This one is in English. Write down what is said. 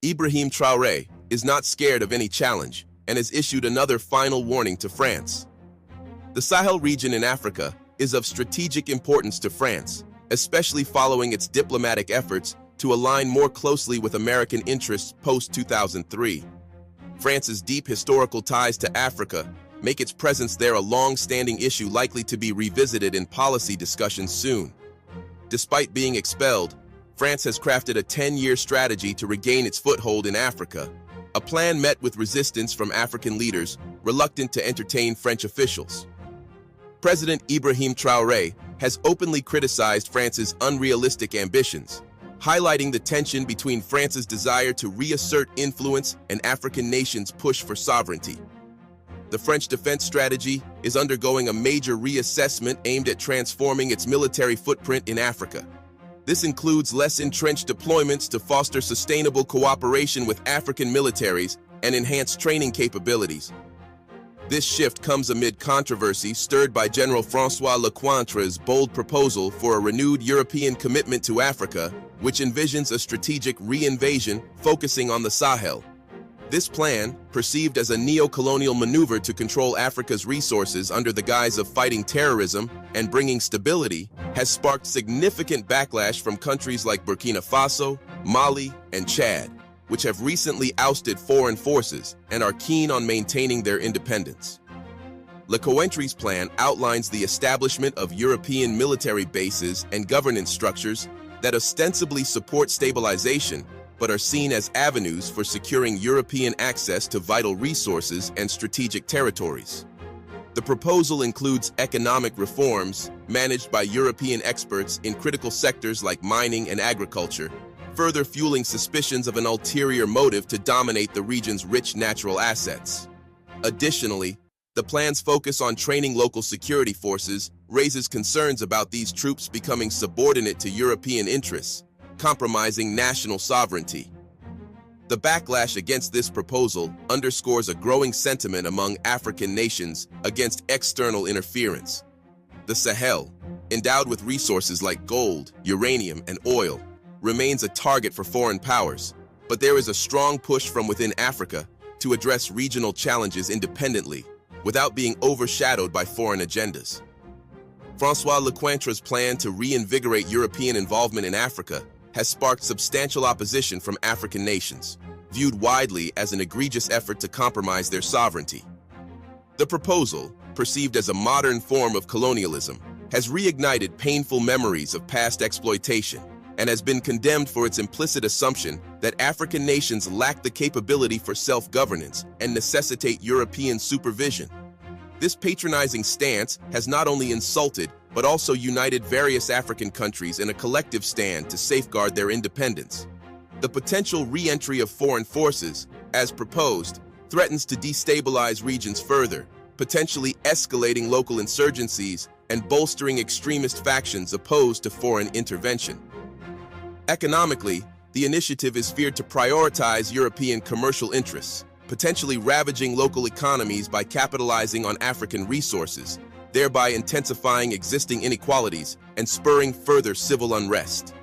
Ibrahim Traoré is not scared of any challenge and has issued another final warning to France. The Sahel region in Africa is of strategic importance to France, especially following its diplomatic efforts to align more closely with American interests post-2003. France's deep historical ties to Africa make its presence there a long-standing issue likely to be revisited in policy discussions soon. Despite being expelled, France has crafted a 10-year strategy to regain its foothold in Africa, a plan met with resistance from African leaders reluctant to entertain French officials. President Ibrahim Traoré has openly criticized France's unrealistic ambitions, highlighting the tension between France's desire to reassert influence and African nations' push for sovereignty. The French defense strategy is undergoing a major reassessment aimed at transforming its military footprint in Africa. This includes less entrenched deployments to foster sustainable cooperation with African militaries and enhance training capabilities. This shift comes amid controversy stirred by General François Lecointre's bold proposal for a renewed European commitment to Africa, which envisions a strategic re-invasion focusing on the Sahel. This plan, perceived as a neo-colonial maneuver to control Africa's resources under the guise of fighting terrorism and bringing stability, has sparked significant backlash from countries like Burkina Faso, Mali, and Chad, which have recently ousted foreign forces and are keen on maintaining their independence. Lecointre's plan outlines the establishment of European military bases and governance structures that ostensibly support stabilization, but are seen as avenues for securing European access to vital resources and strategic territories. The proposal includes economic reforms managed by European experts in critical sectors like mining and agriculture, further fueling suspicions of an ulterior motive to dominate the region's rich natural assets. Additionally, the plan's focus on training local security forces raises concerns about these troops becoming subordinate to European interests, compromising national sovereignty. The backlash against this proposal underscores a growing sentiment among African nations against external interference. The Sahel, endowed with resources like gold, uranium, and oil, remains a target for foreign powers, but there is a strong push from within Africa to address regional challenges independently without being overshadowed by foreign agendas. François Lecointre's plan to reinvigorate European involvement in Africa has sparked substantial opposition from African nations, viewed widely as an egregious effort to compromise their sovereignty. The proposal, perceived as a modern form of colonialism, has reignited painful memories of past exploitation and has been condemned for its implicit assumption that African nations lack the capability for self-governance and necessitate European supervision. This patronizing stance has not only insulted but also united various African countries in a collective stand to safeguard their independence. The potential re-entry of foreign forces, as proposed, threatens to destabilize regions further, potentially escalating local insurgencies and bolstering extremist factions opposed to foreign intervention. Economically, the initiative is feared to prioritize European commercial interests, potentially ravaging local economies by capitalizing on African resources, thereby intensifying existing inequalities and spurring further civil unrest.